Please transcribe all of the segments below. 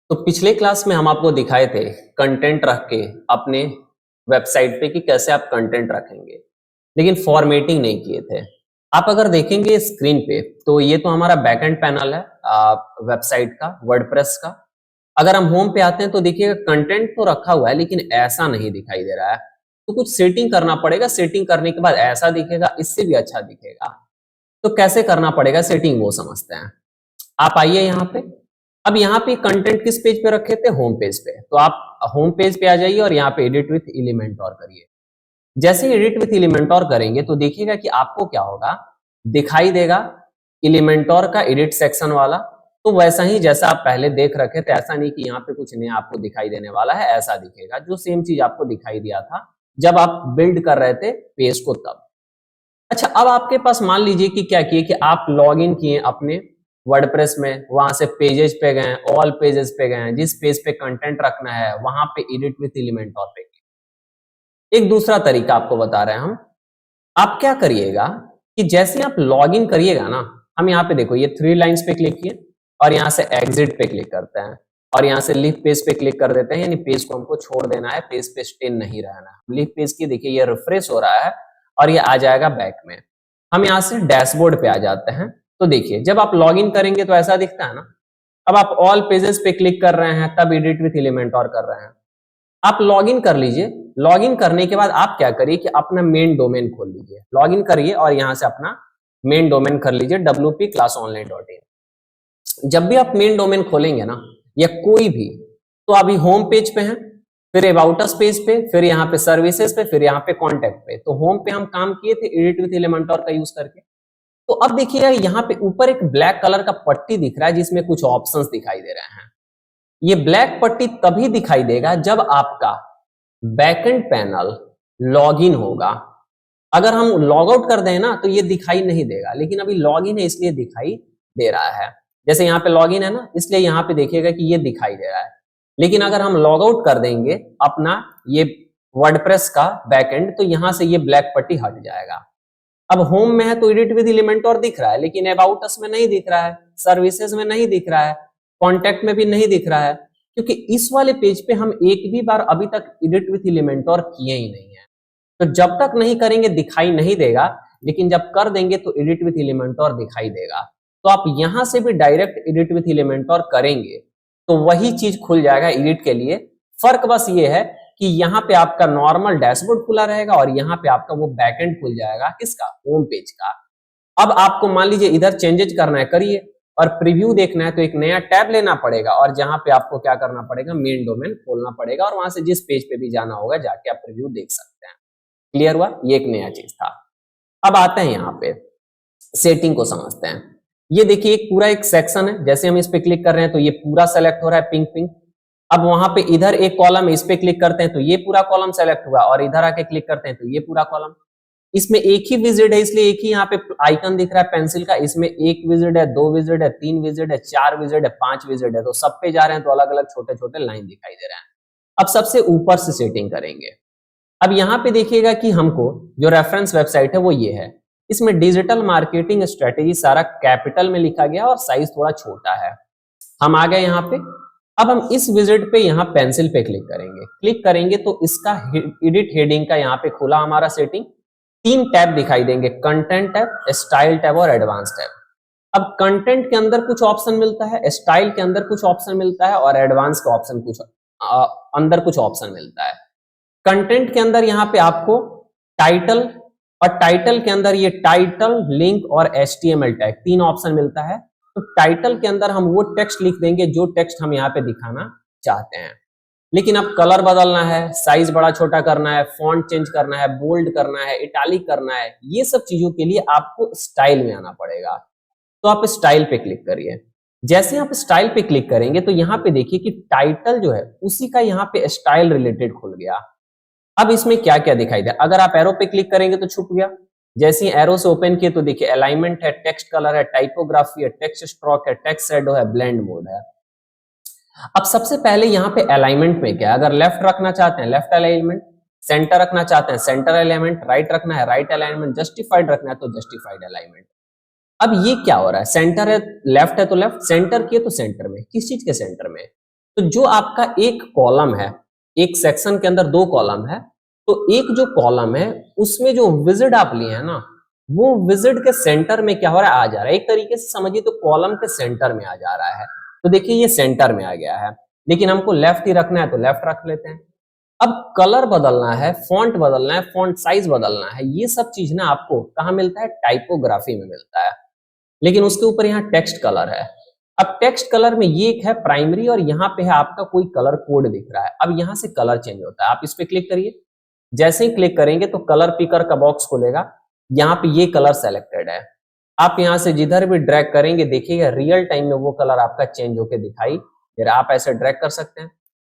तो पिछले क्लास में हम आपको दिखाए थे कंटेंट रख के अपने वेबसाइट पे कि कैसे आप कंटेंट रखेंगे, लेकिन फॉर्मेटिंग नहीं किए थे। आप अगर देखेंगे स्क्रीन पे तो ये तो हमारा बैकएंड पैनल है वेबसाइट का, वर्डप्रेस का। अगर हम होम पे आते हैं तो देखिएगा कंटेंट तो रखा हुआ है लेकिन ऐसा नहीं दिखाई दे रहा है, तो कुछ सेटिंग करना पड़ेगा। सेटिंग करने के बाद ऐसा दिखेगा, इससे भी अच्छा दिखेगा। तो कैसे करना पड़ेगा सेटिंग, वो समझते हैं। आप आइए यहाँ पे। अब यहाँ पे कंटेंट किस पेज पे रखे थे? होम पेज पे। तो आप होम पेज पे आ जाइए और यहाँ पे एडिट विथ एलिमेंटोर करिए। जैसे ही एडिट विथ एलिमेंटोर करेंगे तो देखिएगा कि आपको क्या होगा, दिखाई देगा एलिमेंटोर का एडिट सेक्शन वाला। तो वैसा ही जैसा आप पहले देख रखे थे, ऐसा नहीं कि यहाँ पे कुछ नया आपको दिखाई देने वाला है, ऐसा दिखेगा जो सेम चीज आपको दिखाई दिया था जब आप बिल्ड कर रहे थे पेज को तब। अच्छा, अब आपके पास मान लीजिए कि क्या किए कि आप लॉग इन किए अपने वर्डप्रेस में, वहां से पेजेस पे गए, ऑल पेजेस पे गए, जिस पेज पे कंटेंट रखना है वहां पे एडिट विथ एलिमेंटोर पे। एक दूसरा तरीका आपको बता रहे हैं हम। आप क्या करिएगा कि जैसे आप लॉग इन करिएगा ना, हम यहाँ पे देखो ये 3 लाइंस पे क्लिक किए और यहाँ से एग्जिट पे क्लिक करते हैं और यहाँ से लीव पेज पे क्लिक कर देते हैं, यानी पेज को हमको छोड़ देना है, पेज पे स्टे नहीं रहना है। लीव पेज की देखिए ये रिफ्रेश हो रहा है और ये आ जाएगा बैक में। हम यहाँ से डैशबोर्ड पे आ जाते हैं। तो देखिए जब आप लॉग इन करेंगे तो ऐसा दिखता है ना। अब आप ऑल पेजेस पे क्लिक कर रहे हैं तब एडिट विथ एलिमेंटोर कर रहे हैं। आप लॉगिन कर लीजिए। लॉगिन करने के बाद आप क्या करिए कि अपना मेन डोमेन खोल लीजिए, लॉगिन करिए और यहां से अपना मेन डोमेन कर लीजिए wpclassonline.in। जब भी आप मेन डोमेन खोलेंगे ना या कोई भी, तो अभी होम पेज पे हैं, फिर अबाउट अस पेज पे, फिर यहाँ पे सर्विसेज पे, फिर यहाँ पे कॉन्टेक्ट पे। तो होम पे हम काम किए थे एडिट विथ एलिमेंटोर का यूज करके। तो अब देखिएगा यहाँ पे ऊपर एक ब्लैक कलर का पट्टी दिख रहा है जिसमें कुछ ऑप्शंस दिखाई दे रहे हैं। ये ब्लैक पट्टी तभी दिखाई देगा जब आपका बैकएंड पैनल लॉगिन होगा। अगर हम लॉग आउट कर दें ना तो ये दिखाई नहीं देगा, लेकिन अभी लॉगिन है इसलिए दिखाई दे रहा है। जैसे यहाँ पे लॉगिन है ना, इसलिए यहाँ पे देखिएगा कि ये दिखाई दे रहा है। लेकिन अगर हम लॉग आउट कर देंगे अपना ये वर्डप्रेस का बैकएंड, तो यहाँ से ये ब्लैक पट्टी हट जाएगा। अब होम में है तो एडिट विद एलिमेंटोर दिख रहा है, लेकिन अबाउट अस में नहीं दिख रहा है, सर्विसेज में नहीं दिख रहा है, कॉन्टैक्ट में भी नहीं दिख रहा है, क्योंकि इस वाले पेज पे हम एक भी बार अभी तक एडिट विथ एलिमेंटोर किए ही नहीं है। तो जब तक नहीं करेंगे दिखाई नहीं देगा, लेकिन जब कर देंगे तो एडिट विथ एलिमेंटोर दिखाई देगा। तो आप यहां से भी डायरेक्ट एडिट विथ एलिमेंटोर करेंगे तो वही चीज खुल जाएगा एडिट के लिए। फर्क बस ये है कि यहाँ पे आपका नॉर्मल डैशबोर्ड खुला रहेगा और यहाँ पे आपका वो बैकएंड खुल जाएगा, किसका? होम पेज का। अब आपको मान लीजिए इधर चेंजेस करना है, करिए, और प्रीव्यू देखना है तो एक नया टैब लेना पड़ेगा और जहां पे आपको क्या करना पड़ेगा, मेन डोमेन खोलना पड़ेगा और वहां से जिस पेज पे भी जाना होगा जाके आप प्रीव्यू देख सकते हैं। क्लियर हुआ? ये एक नया चीज था। अब आते हैं यहाँ पे सेटिंग को समझते हैं। ये देखिए एक पूरा एक सेक्शन है, जैसे हम इस पे क्लिक कर रहे हैं तो ये पूरा सेलेक्ट हो रहा है पिंक पिंक। अब वहां पे इधर एक कॉलम है, इस पे क्लिक करते हैं तो ये पूरा कॉलम सेलेक्ट हुआ और इधर आके क्लिक करते हैं तो ये पूरा कॉलम। इसमें एक ही विजिट है इसलिए एक ही यहाँ पे आइकन दिख रहा है पेंसिल का। इसमें एक विजिट है, 2 विजिट है, 3 विजिट है, 4 विजिट है, 5 विजिट है। तो सब पे जा रहे हैं तो अलग अलग छोटे छोटे लाइन दिखाई दे रहे हैं। अब सबसे ऊपर से सेटिंग करेंगे। अब यहाँ पे देखिएगा कि हमको जो रेफरेंस वेबसाइट है वो ये है। इसमें डिजिटल मार्केटिंग स्ट्रेटेजी सारा कैपिटल में लिखा गया और साइज थोड़ा छोटा है। हम आ गए यहाँ पे। अब हम इस विजिट पे यहाँ पेंसिल पे क्लिक करेंगे। क्लिक करेंगे तो इसका एडिट हेडिंग का यहाँ पे खुला हमारा सेटिंग। 3 टैब दिखाई देंगे, कंटेंट टैब, स्टाइल टैब और एडवांस टैब। अब कंटेंट के अंदर कुछ ऑप्शन मिलता है, स्टाइल के अंदर कुछ ऑप्शन मिलता है और एडवांस का ऑप्शन कुछ अंदर कुछ ऑप्शन मिलता है। कंटेंट के अंदर यहाँ पे आपको टाइटल और टाइटल के अंदर ये टाइटल, लिंक और HTML टैग 3 ऑप्शन मिलता है। तो टाइटल के अंदर हम वो टेक्स्ट लिख देंगे जो टेक्स्ट हम यहाँ पे दिखाना चाहते हैं। लेकिन अब कलर बदलना है, साइज बड़ा छोटा करना है, फॉन्ट चेंज करना है, बोल्ड करना है, इटैलिक करना है, ये सब चीजों के लिए आपको स्टाइल में आना पड़ेगा। तो आप स्टाइल पे क्लिक करिए। जैसे आप स्टाइल पे क्लिक करेंगे तो यहाँ पे देखिए कि टाइटल जो है उसी का यहाँ पे स्टाइल रिलेटेड खुल गया। अब इसमें क्या क्या दिखाई दे, अगर आप एरो पे क्लिक करेंगे तो छुप गया। जैसे ही एरो से ओपन किए तो देखिए अलाइनमेंट है, टेक्स्ट कलर है, टाइपोग्राफी है, टेक्स्ट स्ट्रोक है, टेक्स्ट शैडो है, ब्लेंड मोड है। अब सबसे पहले यहाँ पे अलाइनमेंट में क्या है, अगर लेफ्ट रखना चाहते हैं लेफ्ट अलाइनमेंट, सेंटर रखना चाहते हैं सेंटर अलाइनमेंट, राइट रखना है राइट अलाइनमेंट, जस्टिफाइड रखना है तो जस्टिफाइड अलाइनमेंट। अब ये क्या हो रहा है, सेंटर है लेफ्ट है तो लेफ्ट, सेंटर किए तो सेंटर में, किस चीज के सेंटर में? तो जो आपका एक कॉलम है, एक सेक्शन के अंदर 2 कॉलम है, तो एक जो कॉलम है उसमें जो विजिट आप लिए हैं ना, वो विजिट के सेंटर में क्या हो रहा है, आ जा रहा है। एक तरीके से समझिए तो कॉलम के सेंटर में आ जा रहा है। तो देखिए ये सेंटर में आ गया है, लेकिन हमको लेफ्ट ही रखना है तो लेफ्ट रख लेते हैं। अब कलर बदलना है, फॉन्ट बदलना है, फॉन्ट साइज बदलना है, ये सब चीज ना आपको कहाँ मिलता है, टाइपोग्राफी में मिलता है। लेकिन उसके ऊपर यहाँ टेक्स्ट कलर है। अब टेक्स्ट कलर में ये एक है प्राइमरी और यहाँ पे है आपका कोई कलर कोड दिख रहा है। अब यहाँ से कलर चेंज होता है, आप इस पे क्लिक करिए। जैसे ही क्लिक करेंगे तो कलर पिकर का बॉक्स खुलेगा, यहाँ पे ये कलर सेलेक्टेड है। आप यहाँ से जिधर भी ड्रैग करेंगे देखिएगा रियल टाइम में वो कलर आपका चेंज होकर दिखाई दे रहा है। आप ऐसे ड्रैग कर सकते हैं।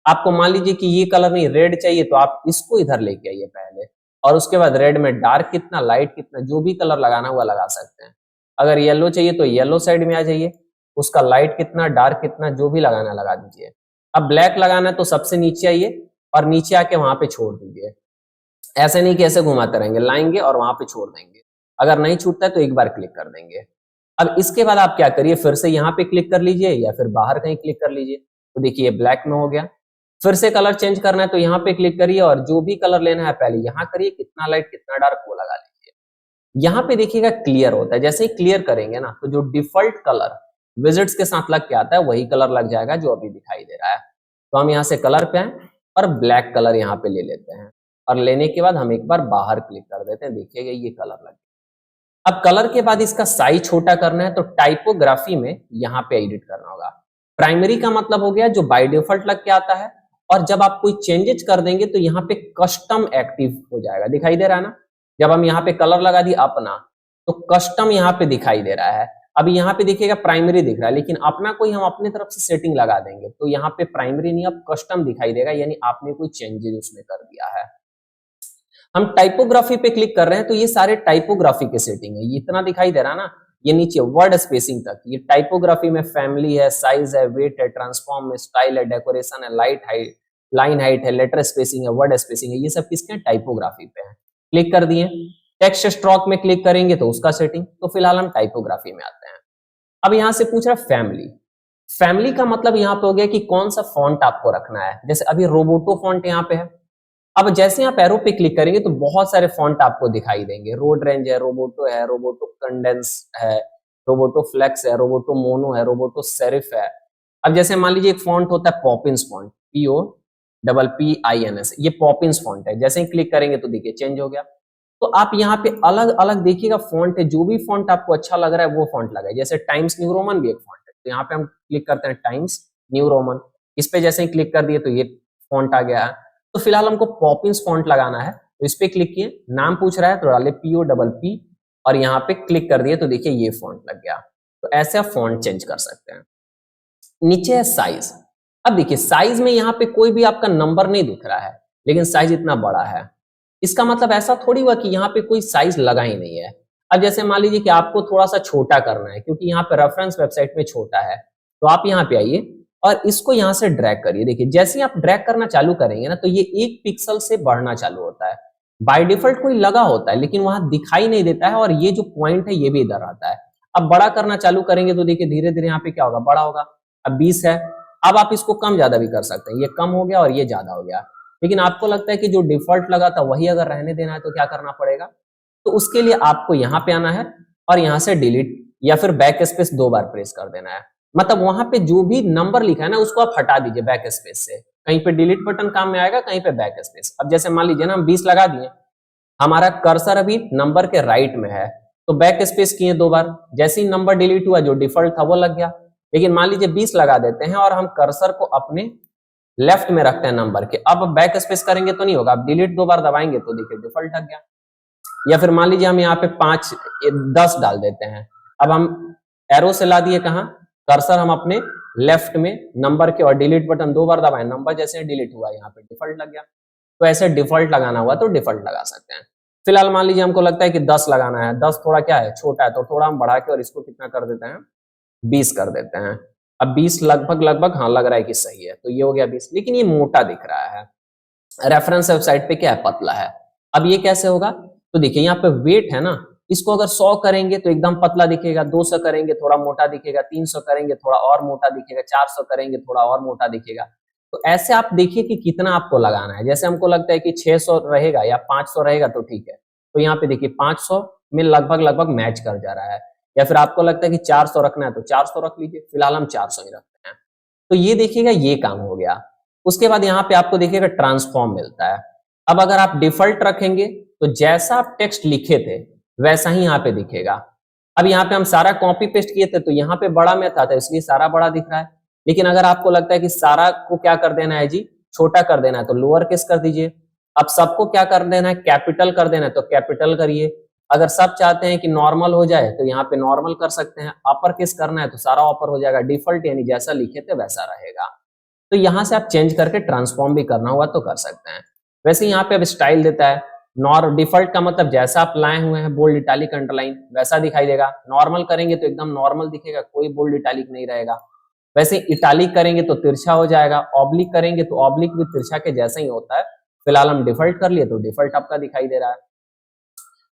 आपको मान लीजिए कि ये कलर नहीं, रेड चाहिए, तो आप इसको इधर लेके आइए पहले, और उसके बाद रेड में डार्क कितना, लाइट कितना, जो भी कलर लगाना हुआ लगा सकते हैं। अगर येलो चाहिए तो येलो साइड में आ जाइए, उसका लाइट कितना, डार्क कितना, जो भी लगाना लगा दीजिए। अब ब्लैक लगाना है तो सबसे नीचे आइए और नीचे आके वहां पे छोड़ दीजिए। ऐसे नहीं कि ऐसे घुमाते रहेंगे, लाएंगे और वहां पे छोड़ देंगे। अगर नहीं छूटता है तो एक बार क्लिक कर देंगे। अब इसके बाद आप क्या करिए, फिर से यहाँ पे क्लिक कर लीजिए या फिर बाहर कहीं क्लिक कर लीजिए। तो देखिए ब्लैक में हो गया। फिर से कलर चेंज करना है तो यहाँ पे क्लिक करिए और जो भी कलर लेना है पहले यहाँ करिए, कितना लाइट कितना डार्क वो लगा लीजिए। यहाँ पे देखिएगा क्लियर होता है। जैसे ही क्लियर करेंगे ना तो जो डिफॉल्ट कलर विजिट्स के साथ लग के आता है वही कलर लग जाएगा जो अभी दिखाई दे रहा है। तो हम यहाँ से कलर पे आए और ब्लैक कलर यहाँ पे ले लेते हैं, और लेने के बाद हम एक बार बाहर क्लिक कर देते हैं। देखिएगा ये कलर लग गया। अब कलर के बाद इसका साइज छोटा करना है तो टाइपोग्राफी में यहाँ पे एडिट करना होगा। प्राइमरी का मतलब हो गया जो बाय डिफॉल्ट लग के आता है, और जब आप कोई चेंजेस कर देंगे तो यहाँ पे कस्टम एक्टिव हो जाएगा। दिखाई दे रहा है ना, जब हम यहाँ पे कलर लगा दिए अपना तो कस्टम यहाँ पे दिखाई दे रहा है। अभी यहाँ पे देखिएगा प्राइमरी दिख रहा है, लेकिन अपना कोई हम अपनी तरफ से सेटिंग लगा देंगे तो यहाँ पे प्राइमरी नहीं अब कस्टम दिखाई देगा, यानी आपने कोई चेंजेस उसमें कर दिया है। हम टाइपोग्राफी पे क्लिक कर रहे हैं तो ये सारे टाइपोग्राफी के सेटिंग है। ये इतना दिखाई दे रहा है ना, ये नीचे वर्ड स्पेसिंग तक, ये टाइपोग्राफी में फैमिली है, साइज है, वेट है, ट्रांसफॉर्म है, स्टाइल है, डेकोरेशन है, लाइट हाइट, लाइन हाइट है, लेटर स्पेसिंग है, वर्ड स्पेसिंग है, ये सब किसके हैं, टाइपोग्राफी पे है। क्लिक कर दिए। टेक्स्ट स्ट्रोक में क्लिक करेंगे तो उसका सेटिंग। तो फिलहाल हम टाइपोग्राफी में आते हैं। अब यहां से पूछ रहा है फैमिली। फैमिली का मतलब यहाँ पे हो गया कि कौन सा फॉन्ट आपको रखना है। जैसे अभी रोबोटो फॉन्ट यहाँ पे है। अब जैसे आप एरो पे क्लिक करेंगे तो बहुत सारे फॉन्ट आपको दिखाई देंगे। रोड रेंज है, रोबोटो कंडेंस है, रोबोटो फ्लेक्स है, रोबोटो मोनो है, रोबोटो सेरिफ है। अब जैसे मान लीजिए एक फॉन्ट होता है पॉपिंस फॉन्ट, POPPINS, ये पॉपिंस फॉन्ट है। जैसे ही क्लिक करेंगे तो देखिए चेंज हो गया। तो आप यहाँ पे अलग अलग देखिएगा फॉन्ट है, जो भी फॉन्ट आपको अच्छा लग रहा है वो फॉन्ट लगाए। जैसे टाइम्स न्यू रोमन भी एक फॉन्ट है, तो यहाँ पे हम क्लिक करते हैं टाइम्स न्यू रोमन। इस पे जैसे ही क्लिक कर दिए तो ये फॉन्ट आ गया है। तो फिलहाल हमको पॉपिंस फॉन्ट लगाना है, तो इस पे क्लिक किए, नाम पूछ रहा है तो डाले POPP और यहाँ पे क्लिक कर दिए तो देखिए ये फॉन्ट लग गया। तो ऐसे आप फॉन्ट चेंज कर सकते हैं। नीचे है साइज। अब देखिए साइज में यहाँ पे कोई भी आपका नंबर नहीं दिख रहा है, लेकिन साइज इतना बड़ा है। इसका मतलब ऐसा थोड़ी हुआ कि यहाँ पे कोई साइज लगा ही नहीं है। अब जैसे मान लीजिए कि आपको थोड़ा सा छोटा करना है, क्योंकि यहाँ पे रेफरेंस वेबसाइट में छोटा है, तो आप यहाँ पे आइए और इसको यहाँ से ड्रैग करिए। देखिए जैसे ही आप ड्रैग करना चालू करेंगे ना तो ये 1 पिक्सल से बढ़ना चालू होता है। बाय डिफॉल्ट कोई लगा होता है लेकिन वहां दिखाई नहीं देता है, और ये जो पॉइंट है ये भी इधर आता है। अब बड़ा करना चालू करेंगे तो देखिए धीरे धीरे यहाँ पे क्या होगा, बड़ा होगा। अब 20 है, अब आप इसको कम ज्यादा भी कर सकते हैं। ये कम हो गया और ये ज्यादा हो गया। लेकिन आपको लगता है कि जो डिफॉल्ट लगा था वही अगर रहने देना है तो क्या करना पड़ेगा, तो उसके लिए आपको यहाँ पे आना है और यहाँ से डिलीट या फिर बैक स्पेस 2 बार प्रेस कर देना है। मतलब वहां पे जो भी नंबर लिखा है ना उसको आप हटा दीजिए बैक स्पेस से। कहीं पे डिलीट बटन काम में आएगा, कहीं पे बैक स्पेस। अब जैसे मान लीजिए ना हम 20 लगा दिए, हमारा कर्सर अभी नंबर के राइट में है तो बैक स्पेस किए 2 बार। जैसे ही नंबर डिलीट हुआ जो डिफॉल्ट था वो लग गया। लेकिन मान लीजिए 20 लगा देते हैं और हम कर्सर को अपने लेफ्ट में रखते हैं नंबर के, अब बैक स्पेस करेंगे तो नहीं होगा, अब डिलीट 2 बार दबाएंगे तो देखिए डिफॉल्ट लग गया। या फिर मान लीजिए हम यहाँ पे 5 10 डाल देते हैं। अब हम एरो से ला दिए कहाँ, कर्सर हम अपने लेफ्ट में नंबर के, और डिलीट बटन 2 बार दबाएं, नंबर जैसे डिलीट हुआ यहाँ पे डिफॉल्ट लग गया। तो ऐसे डिफॉल्ट लगाना हुआ तो डिफॉल्ट लगा सकते हैं। फिलहाल मान लीजिए हमको लगता है कि 10 लगाना है, 10 थोड़ा क्या है, छोटा है, तो थोड़ा हम बढ़ा के और इसको कितना कर देते हैं, 20 कर देते हैं। अब 20 लगभग लगभग हाँ लग रहा है कि सही है, तो ये हो गया 20। लेकिन ये मोटा दिख रहा है, रेफरेंस वेबसाइट पे क्या है, पतला है। अब ये कैसे होगा, तो देखिए यहाँ पे वेट है ना, इसको अगर 100 करेंगे तो एकदम पतला दिखेगा, 200 करेंगे थोड़ा मोटा दिखेगा, 300 करेंगे थोड़ा और मोटा दिखेगा, 400 करेंगे थोड़ा और मोटा दिखेगा। तो ऐसे आप देखिए कि कितना आपको लगाना है। जैसे हमको लगता है कि 600 रहेगा या 500 रहेगा तो ठीक है, तो यहाँ पे देखिए 500 में लगभग लगभग मैच कर जा रहा है। या फिर आपको लगता है कि 400 रखना है तो 400 रख लीजिए, फिलहाल हम 400 ही रखते हैं। तो ये देखिएगा ये काम हो गया। उसके बाद यहाँ पे आपको देखिएगा ट्रांसफॉर्म मिलता है। अब अगर आप डिफॉल्ट रखेंगे तो जैसा आप टेक्स्ट लिखे थे वैसा ही यहाँ पे दिखेगा। अब यहाँ पे हम सारा कॉपी पेस्ट किए थे तो यहाँ पे बड़ा में था तो इसलिए सारा बड़ा दिख रहा है। लेकिन अगर आपको लगता है कि सारा को क्या कर देना है जी, छोटा कर देना है, तो लोअर केस कर दीजिए। अब सबको क्या कर देना है, कैपिटल कर देना है, तो कैपिटल करिए। अगर सब चाहते हैं कि नॉर्मल हो जाए तो यहाँ पे नॉर्मल कर सकते हैं। अपर केस करना है तो सारा अपर हो जाएगा। डिफॉल्ट यानी जैसा लिखे थे वैसा रहेगा। तो यहाँ से आप चेंज करके ट्रांसफॉर्म भी करना हुआ तो कर सकते हैं। वैसे यहाँ पे अब स्टाइल देता है। नॉर डिफॉल्ट का मतलब जैसा आप लाए हुए हैं बोल्ड इटैलिक अंडरलाइन वैसा दिखाई देगा। नॉर्मल करेंगे तो एकदम नॉर्मल दिखेगा, कोई बोल्ड इटैलिक नहीं रहेगा। वैसे इटैलिक करेंगे तो तिरछा हो जाएगा, ऑब्लिक करेंगे तो ऑब्लिक भी तिरछा के जैसा ही होता है। फिलहाल हम डिफॉल्ट कर लिए तो डिफॉल्ट आपका दिखाई दे रहा है।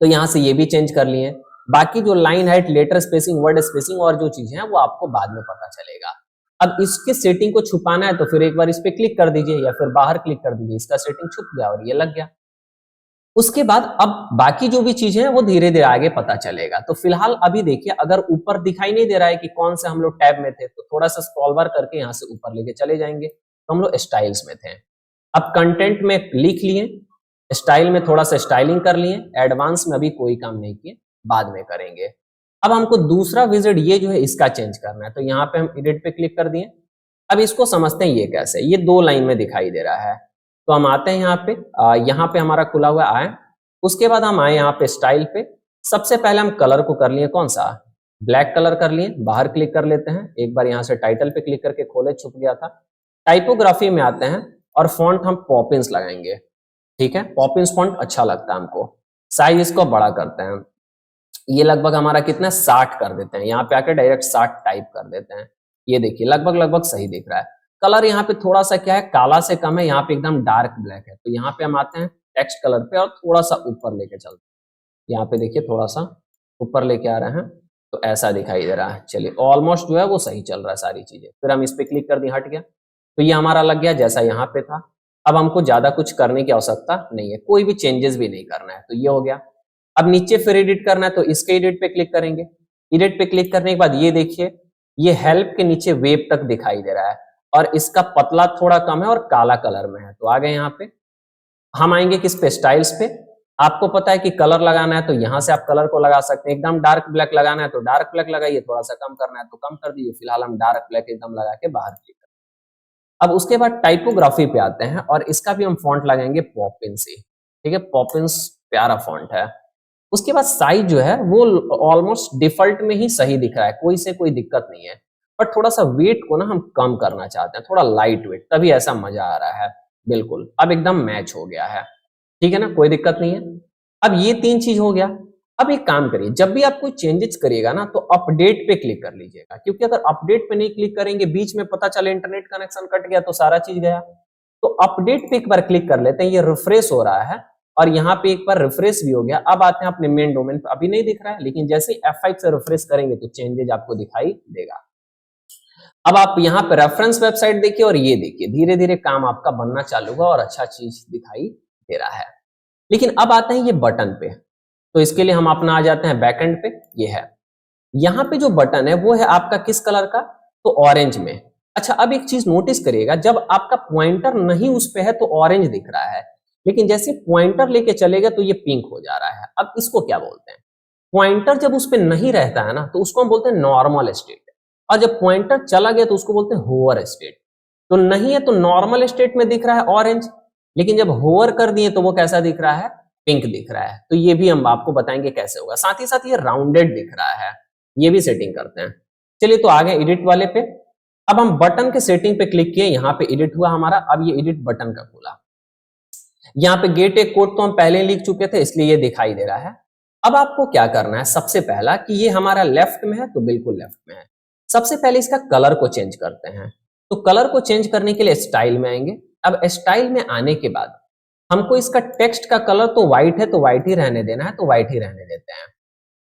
तो यहाँ से ये भी चेंज कर लिए। बाकी जो line height, letter spacing, word spacing और जो चीजें हैं वो आपको बाद में पता चलेगा। अब इसके सेटिंग को छुपाना है तो फिर एक बार इस पे क्लिक कर दीजिए या फिर बाहर क्लिक कर दीजिए, इसका सेटिंग छुप गया और ये लग गया। उसके बाद अब बाकी जो भी चीजें हैं वो धीरे धीरे आगे पता चलेगा। तो फिलहाल अभी देखिए, अगर ऊपर दिखाई नहीं दे रहा है कि कौन से हम लोग टैब में थे तो थोड़ा सा स्क्रॉल बार करके यहाँ से ऊपर लेके चले जाएंगे तो हम लोग स्टाइल्स में थे। अब कंटेंट में लिख लिए, स्टाइल में थोड़ा सा स्टाइलिंग कर लिए, एडवांस में अभी कोई काम नहीं किए, बाद में करेंगे। अब हमको दूसरा विजिट ये जो है इसका चेंज करना है तो यहाँ पे हम एडिट पे क्लिक कर दिए। अब इसको समझते हैं ये कैसे, ये 2 लाइन में दिखाई दे रहा है। तो हम आते हैं यहाँ पे हमारा खुला हुआ आए। उसके बाद हम आए यहाँ पे स्टाइल पे। सबसे पहले हम कलर को कर लिए, कौन सा, ब्लैक कलर कर लिए। बाहर क्लिक कर लेते हैं, एक बार यहाँ से टाइटल पे क्लिक करके खोले, छुप गया था। टाइपोग्राफी में आते हैं और फॉन्ट हम पॉपिंस लगाएंगे। ठीक है, पॉपिंस फॉन्ट अच्छा लगता है हमको। साइज इसको बड़ा करते हैं, ये लगभग हमारा कितना 60 कर देते हैं। यहाँ पे आके डायरेक्ट 60 टाइप कर देते हैं। ये देखिए लगभग लगभग सही दिख रहा है। कलर यहाँ पे थोड़ा सा क्या है, काला से कम है, यहाँ पे एकदम डार्क ब्लैक है। तो यहाँ पे हम आते हैं टेक्स्ट कलर पे और थोड़ा सा ऊपर लेके चलते हैं। यहाँ पे देखिए थोड़ा सा ऊपर लेके आ रहे हैं तो ऐसा दिखाई दे रहा है। चलिए ऑलमोस्ट जो है वो सही चल रहा है सारी चीजें। फिर हम इस पे क्लिक कर दिए, हट गया। तो ये हमारा लग गया जैसा यहाँ पे था। अब हमको ज्यादा कुछ करने की आवश्यकता नहीं है, कोई भी चेंजेस भी नहीं करना है। तो ये हो गया। अब नीचे फिर एडिट करना है तो इसके एडिट पे क्लिक करेंगे। एडिट पे क्लिक करने के बाद ये देखिए, ये हेल्प के नीचे वेब तक दिखाई दे रहा है और इसका पतला थोड़ा कम है और काला कलर में है। तो आ गए यहाँ पे, हम आएंगे किस पे, स्टाइल्स पे। आपको पता है कि कलर लगाना है तो यहाँ से आप कलर को लगा सकते हैं। एकदम डार्क ब्लैक लगाना है तो डार्क ब्लैक लगाइए, थोड़ा सा कम करना है तो कम कर दीजिए। फिलहाल हम डार्क ब्लैक एकदम लगा के बाहर क्लिक करें। अब उसके बाद टाइपोग्राफी पे आते हैं और इसका भी हम फॉन्ट लगाएंगे पॉपिंस ही। ठीक है, पॉपिंस प्यारा फॉन्ट है। उसके बाद साइज जो है वो ऑलमोस्ट डिफॉल्ट में ही सही दिख रहा है, कोई से कोई दिक्कत नहीं है। बट थोड़ा सा वेट को ना हम कम करना चाहते हैं, थोड़ा लाइट वेट, तभी ऐसा मजा आ रहा है। बिल्कुल अब एकदम मैच हो गया है। ठीक है ना, कोई दिक्कत नहीं है। अब ये 3 चीज हो गया। अब एक काम करिए, जब भी आप कोई चेंजेस करिएगा ना तो अपडेट पे क्लिक कर लीजिएगा, क्योंकि अगर अपडेट पे नहीं क्लिक करेंगे, बीच में पता चले इंटरनेट कनेक्शन कट गया तो सारा चीज गया। तो अपडेट पे एक बार क्लिक कर लेते हैं, ये रिफ्रेश हो रहा है और यहाँ पे एक बार रिफ्रेश भी हो गया। अब आते हैं अपने मेन डोमेन पे, अभी नहीं दिख रहा है लेकिन जैसे F5 से रिफ्रेश करेंगे तो चेंजेस आपको दिखाई देगा। अब आप यहाँ पे रेफरेंस वेबसाइट देखिए और ये देखिए, धीरे धीरे काम आपका बनना चालू हुआ और अच्छा चीज दिखाई दे रहा है। लेकिन अब आते हैं ये बटन पे, तो इसके लिए हम अपना आ जाते हैं बैकएंड पे। ये है, यहाँ पे जो बटन है वो है आपका किस कलर का, तो ऑरेंज में। अच्छा, अब एक चीज नोटिस करिएगा, जब आपका पॉइंटर नहीं उस पे है तो ऑरेंज दिख रहा है, लेकिन जैसे पॉइंटर लेके चलेगा तो ये पिंक हो जा रहा है। अब इसको क्या बोलते हैं, पॉइंटर जब उस पे नहीं रहता है ना तो उसको हम बोलते हैं नॉर्मल स्टेट, और जब पॉइंटर चला गया तो उसको बोलते हैं होवर स्टेट। तो नहीं है तो नॉर्मल स्टेट में दिख रहा है ऑरेंज, लेकिन जब होवर कर दिए तो वो कैसा दिख रहा है, पिंक दिख रहा है। तो ये भी हम आपको बताएंगे कैसे होगा। साथ ही साथ ये राउंडेड दिख रहा है, ये भी सेटिंग करते हैं। चलिए तो आगे एडिट वाले पे। अब हम बटन के सेटिंग पे क्लिक किए, यहाँ पे एडिट हुआ हमारा। अब ये एडिट बटन का खुला, यहाँ पे गेट एक कोड तो हम पहले लिख चुके थे इसलिए ये दिखाई दे रहा है। अब आपको क्या करना है, सबसे पहला कि ये हमारा लेफ्ट में है तो बिल्कुल लेफ्ट में है। सबसे पहले इसका कलर को चेंज करते हैं। तो कलर को चेंज करने के लिए स्टाइल में आएंगे। अब स्टाइल में आने के बाद हमको इसका टेक्स्ट का कलर तो व्हाइट है तो व्हाइट ही रहने देना है, तो व्हाइट ही रहने देते हैं।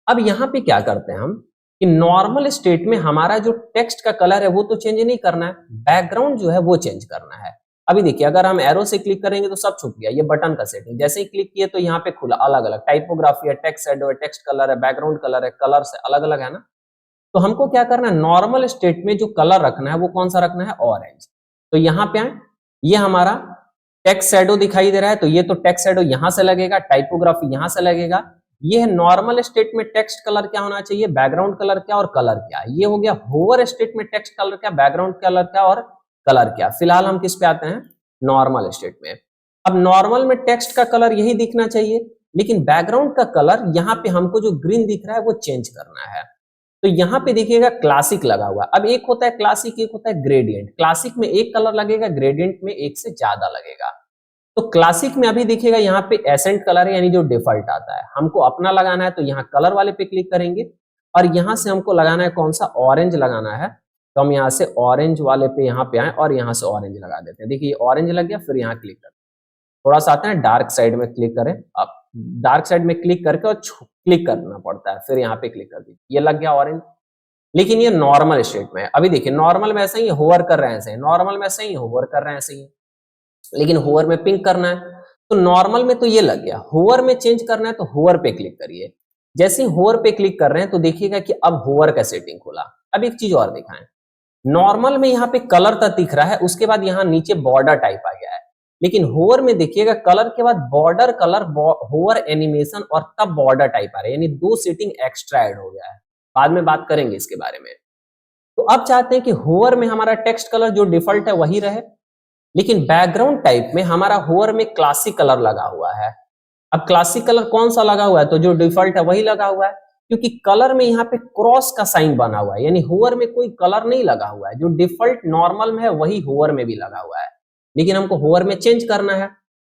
अब यहाँ पे क्या करते हैं हम कि नॉर्मल स्टेट में हमारा जो टेक्स्ट का कलर है वो तो चेंज नहीं करना है, बैकग्राउंड जो है वो चेंज करना है। अभी देखिए अगर हम एरो से क्लिक करेंगे तो सब छुप गया, ये बटन का सेटिंग, जैसे ही क्लिक किए तो यहाँ पे खुला अलग अलग टाइपोग्राफी है, टेक्स्ट शैडो है, टेक्स्ट कलर है, बैकग्राउंड कलर है, कलर से अलग अलग है ना। तो हमको क्या करना है, नॉर्मल स्टेट में जो कलर रखना है वो कौन सा रखना है, ऑरेंज। तो यहाँ पे आए, ये हमारा टेक्स्ट शैडो दिखाई दे रहा है, तो ये तो टेक्स्ट शैडो यहां से लगेगा, टाइपोग्राफी यहां से लगेगा। ये है नॉर्मल स्टेट में टेक्स्ट कलर क्या होना चाहिए, बैकग्राउंड कलर क्या और कलर क्या। ये हो गया होवर स्टेट में टेक्स्ट कलर क्या, बैकग्राउंड कलर क्या और कलर क्या। फिलहाल हम किस पे आते हैं, नॉर्मल स्टेट में। अब नॉर्मल में टेक्स्ट का कलर यही दिखना चाहिए, लेकिन बैकग्राउंड का कलर यहाँ पे हमको जो ग्रीन दिख रहा है वो चेंज करना है। तो यहाँ पे देखिएगा क्लासिक लगा हुआ। अब एक होता है क्लासिक, एक होता है ग्रेडियंट। क्लासिक में एक कलर लगेगा, ग्रेडियंट में एक से ज्यादा लगेगा। तो क्लासिक में अभी देखिएगा यहाँ पे एसेंट कलर है, यानी जो डिफॉल्ट आता है। हमको अपना लगाना है तो यहाँ कलर वाले पे क्लिक करेंगे और यहाँ से हमको लगाना है कौन सा, ऑरेंज लगाना है। तो हम यहाँ से ऑरेंज वाले पे यहाँ पे आए और यहाँ से ऑरेंज लगा देते हैं। देखिए ऑरेंज लग गया, फिर यहाँ क्लिक करते हैं, थोड़ा सा आते हैं डार्क साइड में क्लिक करें। अब डार्क साइड में क्लिक करके और क्लिक करना पड़ता है, फिर यहाँ पे क्लिक कर दीजिए, ये लग गया ऑरेंज। लेकिन ये नॉर्मल स्टेट में है। अभी देखिए नॉर्मल में ऐसा ही होवर कर रहे हैं, ऐसे नॉर्मल में ऐसे ही होवर कर रहे हैं, ऐसे ही। लेकिन होवर में पिंक करना है तो नॉर्मल में तो ये लग गया, होवर में चेंज करना है तो होवर पे क्लिक करिए। जैसे ही होवर पे क्लिक कर रहे हैं तो देखिएगा कि अब होवर का सेटिंग खुला। अब एक चीज और दिखाएं, नॉर्मल में यहाँ पे कलर तक दिख रहा है, उसके बाद यहाँ नीचे बॉर्डर टाइप आ गया है। लेकिन होवर में देखिएगा कलर के बाद बॉर्डर कलर, होवर एनिमेशन और तब बॉर्डर टाइप आ रहा है, यानी दो सेटिंग एक्स्ट्रा ऐड हो गया है। बाद में बात करेंगे इसके बारे में। तो अब चाहते हैं कि होवर में हमारा टेक्स्ट कलर जो डिफॉल्ट है वही रहे, लेकिन बैकग्राउंड टाइप में हमारा होवर में क्लासिक कलर लगा हुआ है। अब क्लासिक कलर कौन सा लगा हुआ है, तो जो डिफॉल्ट है वही लगा हुआ है, क्योंकि कलर में यहाँ पे क्रॉस का साइन बना हुआ है, यानी होवर में कोई कलर नहीं लगा हुआ है। जो डिफॉल्ट नॉर्मल में है वही होवर में भी लगा हुआ है, लेकिन हमको होवर में चेंज करना है।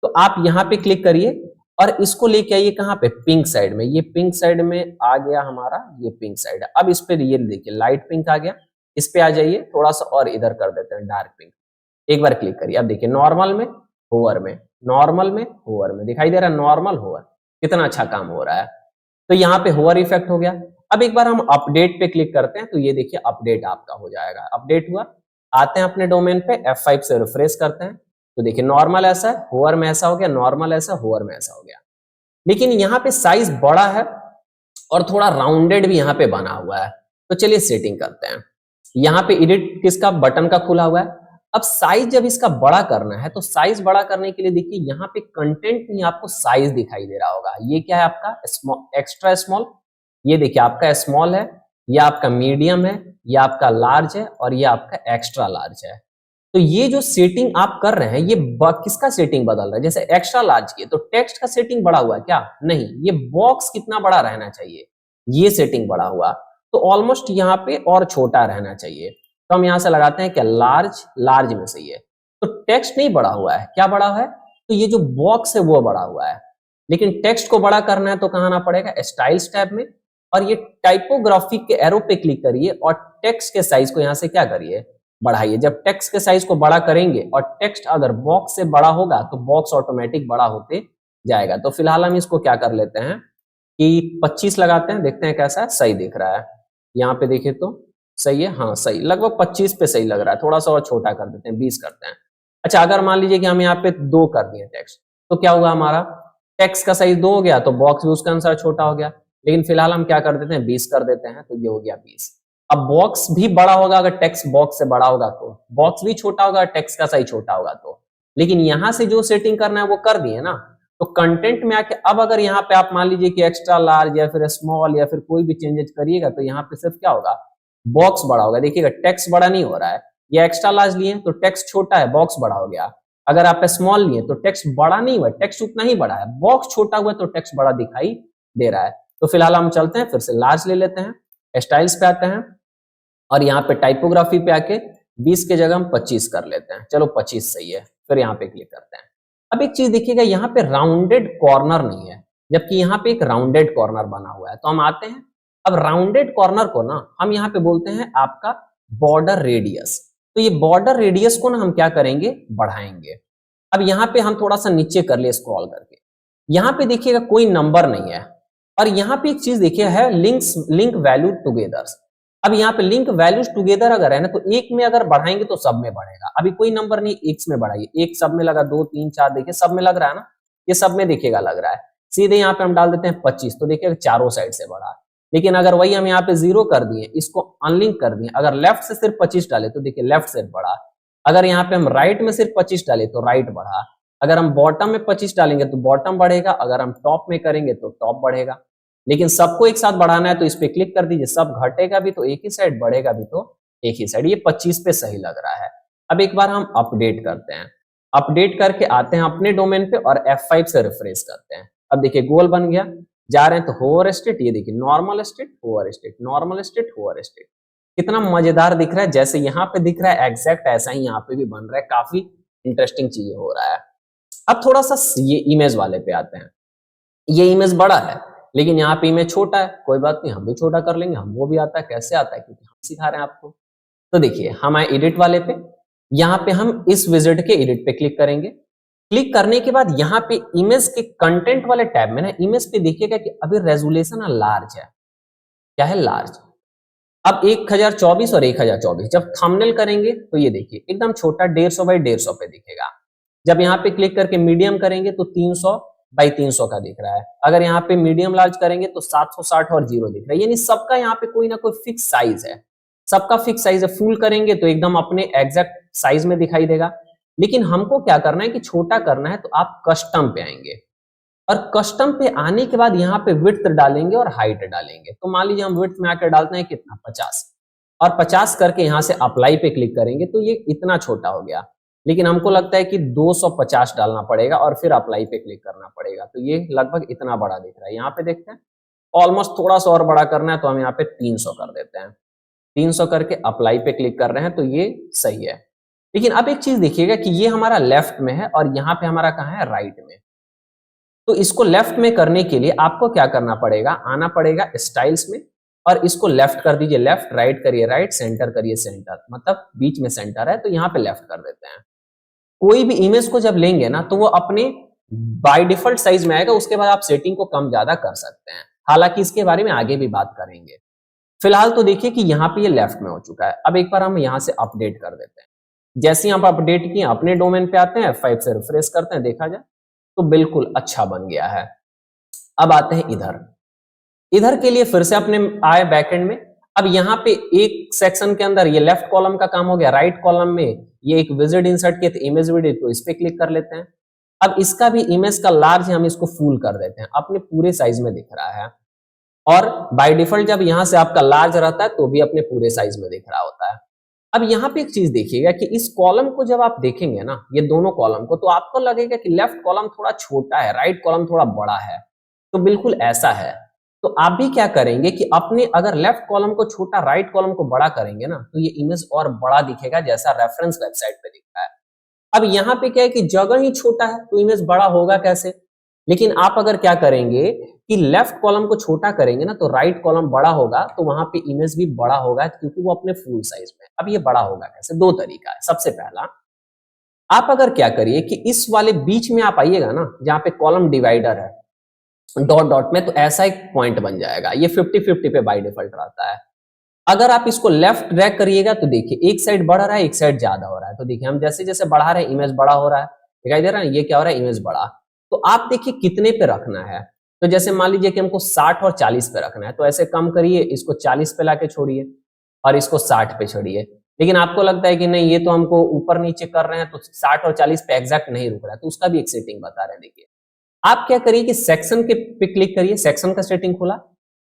तो आप यहाँ पे क्लिक करिए और इसको लेके आइए कहाँ पे, पिंक साइड में। ये पिंक साइड में आ गया हमारा, ये पिंक साइड है। अब इस पे ये देखिए लाइट पिंक आ गया, इस पे आ जाइए थोड़ा सा और इधर कर देते हैं डार्क पिंक। एक बार क्लिक करिए, अब देखिए नॉर्मल में, होवर में, नॉर्मल में, होवर में दिखाई दे रहा है, नॉर्मल होवर, कितना अच्छा काम हो रहा है। तो यहाँ पे होवर इफेक्ट हो गया। अब एक बार हम अपडेट पे क्लिक करते हैं तो ये देखिए अपडेट आपका हो जाएगा। अपडेट हुआ, आते हैं अपने डोमेन पे, F5 से रिफ्रेश करते हैं तो देखिए नॉर्मल ऐसा है, होवर में ऐसा हो गया, नॉर्मल ऐसा, होवर में ऐसा हो गया। लेकिन यहाँ पे साइज बड़ा है और थोड़ा राउंडेड भी यहाँ पे बना हुआ है। तो चलिए सेटिंग करते हैं। यहाँ पे एडिट किसका, बटन का खुला हुआ है। अब साइज जब इसका बड़ा करना है तो साइज बड़ा करने के लिए देखिए यहाँ पे कंटेंट में आपको साइज दिखाई दे रहा होगा। ये क्या है आपका स्मॉल, एक्स्ट्रा स्मॉल, ये देखिए आपका स्मॉल है, ये आपका मीडियम है, ये आपका लार्ज है और ये आपका एक्स्ट्रा लार्ज है। तो ये जो सेटिंग आप कर रहे हैं ये किसका सेटिंग बदल रहा है, जैसे एक्स्ट्रा लार्ज की तो टेक्स्ट का सेटिंग बड़ा हुआ क्या, नहीं, ये बॉक्स कितना बड़ा रहना चाहिए, ये सेटिंग बड़ा हुआ। तो ऑलमोस्ट यहाँ पे और छोटा रहना चाहिए। तो हम यहाँ से लगाते हैं क्या, लार्ज, लार्ज में सही है। तो टेक्स्ट नहीं बड़ा हुआ है, क्या बड़ा है, तो ये जो बॉक्स है वो बड़ा हुआ है। लेकिन टेक्स्ट को बड़ा करना है तो कहाँ आना पड़ेगा, स्टाइल्स टैब में, और ये टाइपोग्राफी के एरो पे क्लिक करिए और टेक्स्ट के साइज को यहाँ से क्या करिए, बढ़ाइए। जब टेक्स्ट के साइज को बड़ा करेंगे और टेक्स्ट अगर बॉक्स से बड़ा होगा तो बॉक्स ऑटोमेटिक बड़ा होते जाएगा। तो फिलहाल हम इसको क्या कर लेते हैं कि 25 लगाते हैं, देखते हैं कैसा है, सही दिख रहा है। यहाँ पे देखिए तो सही है, हाँ सही, लगभग 25 पे सही लग रहा है। थोड़ा सा और छोटा कर देते हैं, 20 करते हैं। अच्छा अगर मान लीजिए कि हम यहाँ पे 2 कर दिए टेक्स्ट, तो क्या हुआ, हमारा टेक्स्ट का साइज 2 हो गया तो बॉक्स भी उसके अनुसार छोटा हो गया। लेकिन फिलहाल हम क्या कर देते हैं, 20 कर देते हैं, तो ये हो गया 20। अब बॉक्स भी बड़ा होगा अगर टेक्स्ट बॉक्स से बड़ा होगा, तो बॉक्स भी छोटा होगा टेक्स्ट का साइज छोटा होगा तो। लेकिन यहां से जो सेटिंग करना है वो कर दिए ना। तो कंटेंट में आके अब अगर यहाँ पे आप मान लीजिए कि एक्स्ट्रा लार्ज या फिर स्मॉल या फिर कोई भी चेंजेस करिएगा तो यहाँ पे सिर्फ क्या होगा, बॉक्स बड़ा होगा। देखिएगा टेक्स्ट बड़ा नहीं हो रहा है, या एक्स्ट्रा लार्ज लिए तो टेक्स्ट छोटा है, बॉक्स बड़ा हो गया। अगर आप स्मॉल लिए तो टेक्स्ट बड़ा नहीं हुआ, टेक्स्ट उतना ही बड़ा है, बॉक्स छोटा हुआ तो टेक्स्ट बड़ा दिखाई दे रहा है। तो फिलहाल हम चलते हैं, फिर से लार्ज ले लेते हैं, स्टाइल्स पे आते हैं और यहाँ पे टाइपोग्राफी पे आके 20 के जगह हम 25 कर लेते हैं। चलो 25 सही है, फिर यहाँ पे क्लिक करते हैं। अब एक चीज देखिएगा, यहाँ पे राउंडेड कॉर्नर नहीं है, जबकि यहाँ पे एक राउंडेड कॉर्नर बना हुआ है। तो हम आते हैं, अब राउंडेड कॉर्नर को ना हम यहाँ पे बोलते हैं आपका बॉर्डर रेडियस। तो ये बॉर्डर रेडियस को ना हम क्या करेंगे, बढ़ाएंगे। अब यहाँ पे हम थोड़ा सा नीचे कर ले स्क्रॉल करके, यहाँ पे देखिएगा कोई नंबर नहीं है, और यहाँ पे एक चीज देखिए है लिंक वैल्यू टुगेदर। अब यहाँ पे लिंक वैल्यूज टुगेदर अगर है ना, तो एक में अगर बढ़ाएंगे तो सब में बढ़ेगा। अभी कोई नंबर नहीं एक में बढ़ाइए, एक सब में लगा, 2 3 4 देखिए सब में लग रहा है ना, ये सब में देखिएगा लग रहा है। सीधे यहाँ पे हम डाल देते हैं 25, तो देखिएगा चारों साइड से बढ़ा। लेकिन अगर वही हम यहाँ पे 0 कर दिए, इसको अनलिंक कर दिए, अगर लेफ्ट से सिर्फ 25 डाले तो देखिए लेफ्ट से बढ़ा। अगर यहाँ पे हम राइट में सिर्फ 25 डाले तो राइट बढ़ा। अगर हम बॉटम में 25 डालेंगे तो बॉटम बढ़ेगा, अगर हम टॉप में करेंगे तो टॉप बढ़ेगा। लेकिन सबको एक साथ बढ़ाना है तो इस पे क्लिक कर दीजिए, सब घटेगा भी तो एक ही साइड, बढ़ेगा भी तो एक ही साइड। ये 25 पे सही लग रहा है। अब एक बार हम अपडेट करते हैं, अपडेट करके आते हैं अपने डोमेन पे और F5 से रिफ्रेश करते हैं। अब देखिए गोल बन गया, जा रहे हैं तो होवर स्टेट, ये देखिए normal state hover state, normal state hover state. कितना मजेदार दिख रहा है, जैसे यहाँ पे दिख रहा है एग्जैक्ट ऐसा ही यहाँ पे भी बन रहा है। काफी इंटरेस्टिंग चीज हो रहा है। अब थोड़ा सा ये इमेज वाले पे आते हैं। ये इमेज बड़ा है लेकिन यहाँ पे इमेज छोटा है, कोई बात नहीं हम भी छोटा कर लेंगे, हम वो भी आता है। कैसे आता है क्योंकि हम सिखा रहे हैं आपको। तो देखिए हम आए एडिट वाले पे, यहाँ पे हम इस विजिट के एडिट पे क्लिक करेंगे। क्लिक करने के बाद यहाँ पे इमेज के कंटेंट वाले टैब में ना इमेज पे देखिएगा कि अभी रेजोल्यूशन लार्ज है। क्या है? लार्ज। अब 1024 और 1024 जब थंबनेल करेंगे तो ये देखिए एकदम छोटा 150 बाई 150 पे दिखेगा। जब यहाँ पे क्लिक करके मीडियम करेंगे तो 300 बाई 300 का दिख रहा है। अगर यहाँ पे मीडियम लार्ज करेंगे तो 760 और 0 दिख रहा है। यानी सबका यहाँ पे कोई ना कोई फिक्स साइज है, सबका फिक्स साइज है। फुल करेंगे तो एकदम अपने एग्जैक्ट साइज में दिखाई देगा। लेकिन हमको क्या करना है कि छोटा करना है, तो आप कस्टम पे आएंगे और कस्टम पे आने के बाद यहाँ पे विड्थ डालेंगे और हाइट डालेंगे। तो मान लीजिए हम विड्थ में आकर डालते हैं कितना 50 और 50 करके यहाँ से अप्लाई पे क्लिक करेंगे तो ये इतना छोटा हो गया। लेकिन हमको लगता है कि 250 डालना पड़ेगा और फिर अप्लाई पे क्लिक करना पड़ेगा। तो ये लगभग इतना बड़ा दिख रहा है। यहाँ पे देखते हैं ऑलमोस्ट थोड़ा सा और बड़ा करना है तो हम यहाँ पे 300 कर देते हैं। 300 करके अप्लाई पे क्लिक कर रहे हैं तो ये सही है। लेकिन अब एक चीज देखिएगा कि ये हमारा लेफ्ट में है और यहाँ पे हमारा कहाँ है? राइट में। तो इसको लेफ्ट में करने के लिए आपको क्या करना पड़ेगा? आना पड़ेगा स्टाइल्स में और इसको लेफ्ट कर दीजिए, लेफ्ट, राइट करिए राइट, सेंटर करिए सेंटर, मतलब बीच में सेंटर है तो यहाँ पे लेफ्ट कर देते हैं। कोई भी इमेज को जब लेंगे ना तो वो अपने बाय डिफॉल्ट साइज में आएगा, उसके बाद आप सेटिंग को कम ज्यादा कर सकते हैं। हालांकि इसके बारे में आगे भी बात करेंगे। फिलहाल तो देखिए कि यहाँ पे ये लेफ्ट में हो चुका है। अब एक बार हम यहाँ से अपडेट कर देते हैं। जैसे ही आप अपडेट किए अपने डोमेन पे आते हैं, F5 से रिफ्रेश करते हैं, देखा जाए तो बिल्कुल अच्छा बन गया है। अब आते हैं इधर। इधर के लिए फिर से अपने आए बैकएंड में। अब यहाँ पे एक सेक्शन के अंदर ये लेफ्ट कॉलम का काम हो गया, राइट कॉलम में ये एक विजिट इंसर्ट किए थे, इमेज विजिट, तो इस पे क्लिक कर लेते हैं। अब इसका भी इमेज का लार्ज है, हम इसको फुल कर देते हैं, अपने पूरे साइज में दिख रहा है। और बाय डिफॉल्ट जब यहां से आपका लार्ज रहता है तो भी अपने पूरे साइज में दिख रहा होता है। अब यहाँ पे एक चीज देखिएगा कि इस कॉलम को जब आप देखेंगे ना, ये दोनों कॉलम को, तो आपको लगेगा कि लेफ्ट कॉलम थोड़ा छोटा है, राइट कॉलम थोड़ा बड़ा है। तो बिल्कुल ऐसा है। तो आप भी क्या करेंगे कि अपने अगर लेफ्ट कॉलम को छोटा, राइट कॉलम को बड़ा करेंगे ना, तो ये इमेज और बड़ा दिखेगा जैसा रेफरेंस वेबसाइट पे दिखता है। अब यहाँ पे क्या है कि जगह ही छोटा है तो इमेज बड़ा होगा कैसे? लेकिन आप अगर क्या करेंगे कि लेफ्ट कॉलम को छोटा करेंगे ना तो राइट कॉलम बड़ा होगा, तो वहां पे इमेज भी बड़ा होगा क्योंकि वो अपने फुल साइज में। अब ये बड़ा होगा कैसे? दो तरीका है। सबसे पहला, आप अगर क्या करिए कि इस वाले बीच में आप आइएगा ना जहां पे कॉलम डिवाइडर है डॉट डॉट में, तो ऐसा एक पॉइंट बन जाएगा। ये 50-50 पे बाय डिफॉल्ट रहता है। अगर आप इसको लेफ्ट ड्रैग करिएगा तो देखिए एक साइड बढ़ रहा है, एक साइड ज्यादा हो रहा है। तो देखिए हम जैसे जैसे बढ़ा रहे हैं इमेज बड़ा हो रहा है, दिखाई दे रहा है? ये क्या हो रहा है? इमेज बड़ा। तो आप देखिए कितने पे रखना है। तो जैसे मान लीजिए कि हमको 60 और 40 पे रखना है, तो ऐसे कम करिए, इसको 40 पे लाके छोड़िए और इसको 60 पे छोड़िए। लेकिन आपको लगता है कि नहीं ये तो हमको ऊपर नीचे कर रहे हैं तो 60 और 40 पे एग्जैक्ट नहीं रुक रहा है, तो उसका भी एक सेटिंग बता रहे हैं। देखिए आप क्या करिए कि सेक्शन के पे क्लिक करिए, सेक्शन का सेटिंग खुला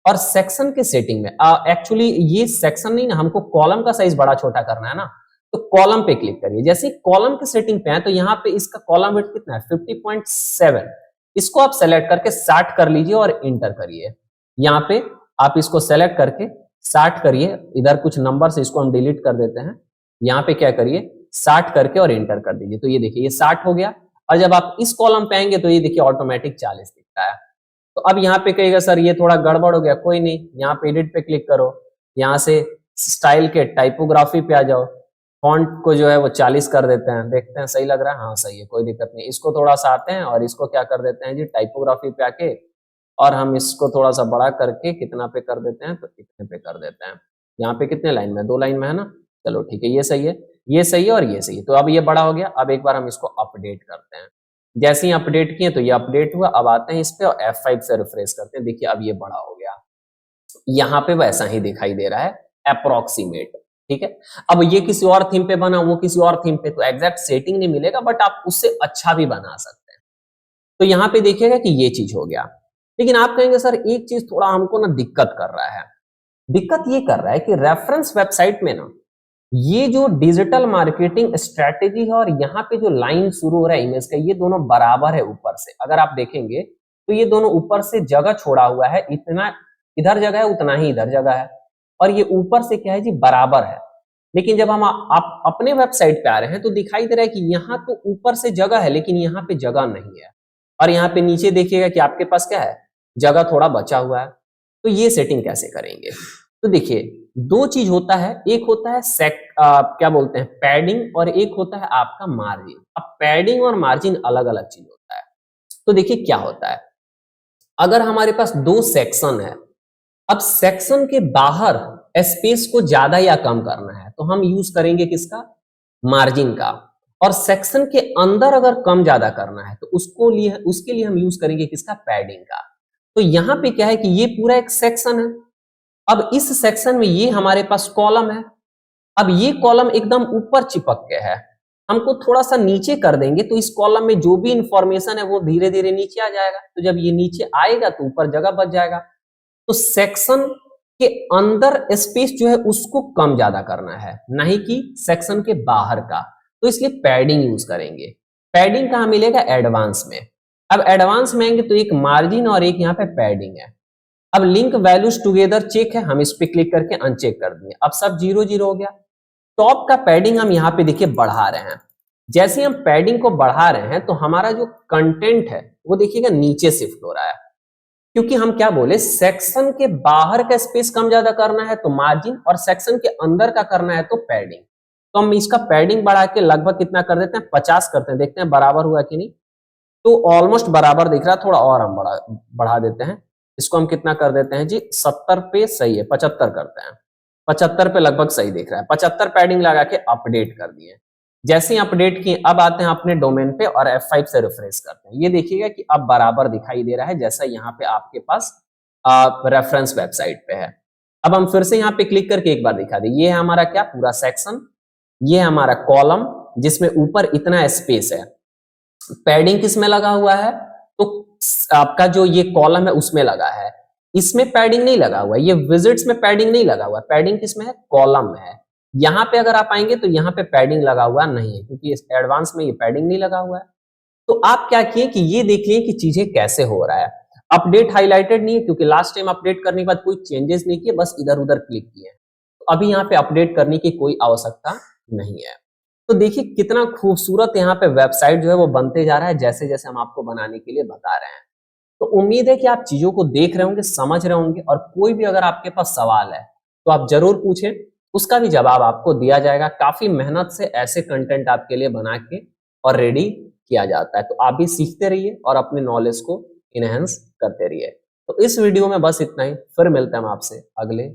और सेक्शन के सेटिंग में एक्चुअली ये सेक्शन नहीं ना, हमको कॉलम का साइज बड़ा छोटा करना है ना, तो कॉलम पे क्लिक करिए। जैसे कॉलम के सेटिंग पे है तो यहाँ पे इसका कॉलम विड्थ कितना है? 50.7। इसको आप सेलेक्ट करके 60 कर लीजिए और इंटर करिए। यहाँ पे आप इसको सेलेक्ट करके 60 करिए। इधर कुछ नंबर से इसको हम डिलीट कर देते हैं। यहाँ पे क्या करिए 60 करके और इंटर कर दीजिए। तो ये देखिए ये 60 हो गया। और जब आप इस कॉलम पे आएंगे तो ये देखिए ऑटोमेटिक 40 दिखता है। तो अब यहाँ पे कहेगा सर ये थोड़ा गड़बड़ हो गया, कोई नहीं, यहाँ पे एडिट पे क्लिक करो, यहाँ से स्टाइल के टाइपोग्राफी पे आ जाओ, फॉन्ट को जो है वो 40 कर देते हैं, देखते हैं सही लग रहा है। हाँ सही है, कोई दिक्कत नहीं। इसको थोड़ा सा आते हैं और इसको क्या कर देते हैं जी टाइपोग्राफी पे आके और हम इसको थोड़ा सा बड़ा करके कितना पे कर देते हैं, तो इतने पे कर देते हैं। यहाँ पे कितने लाइन में, 2 लाइन में है ना। चलो ठीक है, ये सही है, ये सही है और ये सही है। तो अब ये बड़ा हो गया। अब एक बार हम इसको अपडेट करते हैं। जैसे ही अपडेट किए तो ये अपडेट हुआ। अब आते हैं इस पे और F5 से रिफ्रेश करते हैं। देखिए अब ये बड़ा हो गया। यहाँ पे वैसा ही दिखाई दे रहा है, अप्रोक्सीमेट। ठीक है, अब ये किसी और थीम पे बना, वो किसी और थीम पे, तो एग्जैक्ट सेटिंग नहीं मिलेगा, बट आप उससे अच्छा भी बना सकते हैं। तो यहाँ पे देखिएगा कि ये चीज हो गया। लेकिन आप कहेंगे सर एक चीज थोड़ा हमको ना दिक्कत कर रहा है। दिक्कत ये कर रहा है कि रेफरेंस वेबसाइट में ना ये जो डिजिटल मार्केटिंग स्ट्रेटेजी है और यहाँ पे जो लाइन शुरू हो रहा है इमेज का, ये दोनों बराबर है ऊपर से। अगर आप देखेंगे तो ये दोनों ऊपर से जगह छोड़ा हुआ है, इतना इधर जगह है उतना ही इधर जगह है, और ये ऊपर से क्या है जी, बराबर है। लेकिन जब हम आप अपने वेबसाइट पे आ रहे हैं तो दिखाई दे रहा है कि यहाँ तो ऊपर से जगह है लेकिन यहाँ पे जगह नहीं है, और यहाँ पे नीचे देखिएगा कि आपके पास क्या है, जगह थोड़ा बचा हुआ है। तो ये सेटिंग कैसे करेंगे? तो देखिए दो चीज होता है, एक होता है क्या बोलते हैं, पैडिंग, और एक होता है आपका मार्जिन। अब पैडिंग और मार्जिन अलग अलग चीज होता है। तो देखिए क्या होता है, अगर हमारे पास 2 सेक्शन है, अब सेक्शन के बाहर स्पेस को ज्यादा या कम करना है तो हम यूज करेंगे किसका, मार्जिन का। और सेक्शन के अंदर अगर कम ज्यादा करना है तो उसके लिए हम यूज करेंगे किसका, पैडिंग का। तो यहाँ पे क्या है कि ये पूरा एक सेक्शन है। अब इस सेक्शन में ये हमारे पास कॉलम है। अब ये कॉलम एकदम ऊपर चिपक के है, हमको थोड़ा सा नीचे कर देंगे तो इस कॉलम में जो भी इंफॉर्मेशन है वो धीरे धीरे नीचे आ जाएगा। तो जब ये नीचे आएगा तो ऊपर जगह बच जाएगा। तो सेक्शन के अंदर स्पेस जो है उसको कम ज्यादा करना है, नहीं कि सेक्शन के बाहर का। तो इसलिए पैडिंग यूज करेंगे। पैडिंग कहां मिलेगा, एडवांस में। अब एडवांस में आएंगे तो एक मार्जिन और एक यहाँ पे पैडिंग है। अब लिंक वैल्यूज टुगेदर चेक है, हम इस पे क्लिक करके अनचेक कर दिए। अब सब 0 0 हो गया। टॉप का पैडिंग हम यहाँ पे देखिए बढ़ा रहे हैं। जैसे हम पैडिंग को बढ़ा रहे हैं तो हमारा जो कंटेंट है वो देखिएगा नीचे शिफ्ट हो रहा है, क्योंकि हम क्या बोले, सेक्शन के बाहर का स्पेस कम ज्यादा करना है तो मार्जिन, और सेक्शन के अंदर का करना है तो पैडिंग। तो हम इसका पैडिंग बढ़ा के लगभग कितना कर देते हैं, 50 करते हैं। देखते हैं बराबर हुआ कि नहीं। तो ऑलमोस्ट बराबर दिख रहा है, थोड़ा और हम बढ़ा देते हैं। इसको हम कितना कर देते हैं जी, 70 पे सही है, 75 करते हैं। 75 पे लगभग सही दिख रहा है। 75 पैडिंग लगा के अपडेट कर दिए। जैसे ही अपडेट किए अब आते हैं अपने डोमेन पे और F5 से रिफ्रेश करते हैं। ये देखिएगा कि अब बराबर दिखाई दे रहा है जैसा यहाँ पे आपके पास रेफरेंस वेबसाइट पे है। अब हम फिर से यहाँ पे क्लिक करके एक बार दिखा दें। ये है हमारा क्या, पूरा सेक्शन। ये है हमारा कॉलम जिसमें ऊपर इतना स्पेस है। पैडिंग किसमें लगा हुआ है, तो आपका जो ये कॉलम है उसमें लगा है। इसमें पैडिंग नहीं लगा हुआ है, ये विजिट्स में पैडिंग नहीं लगा हुआ है। पैडिंग किसमें है, कॉलम में है। यहाँ पे अगर आप आएंगे तो यहाँ पे पैडिंग लगा हुआ नहीं है, क्योंकि इस एडवांस में ये पैडिंग नहीं लगा हुआ है। तो आप क्या किए कि ये देखिए कि चीजें कैसे हो रहा है। अपडेट हाईलाइटेड नहीं है क्योंकि लास्ट टाइम अपडेट करने के बाद कोई चेंजेस नहीं किए, बस इधर उधर क्लिक किए। तो अभी यहाँ पे अपडेट करने की कोई आवश्यकता नहीं है। तो देखिए कितना खूबसूरत यहाँ पे वेबसाइट जो है वो बनते जा रहा है, जैसे जैसे हम आपको बनाने के लिए बता रहे हैं। तो उम्मीद है कि आप चीजों को देख रहे होंगे, समझ रहे होंगे, और कोई भी अगर आपके पास सवाल है तो आप जरूर पूछें, उसका भी जवाब आपको दिया जाएगा। काफी मेहनत से ऐसे कंटेंट आपके लिए बना के और रेडी किया जाता है। तो आप भी सीखते रहिए और अपने नॉलेज को इनहेंस करते रहिए। तो इस वीडियो में बस इतना ही, फिर मिलते हैं हम आपसे अगले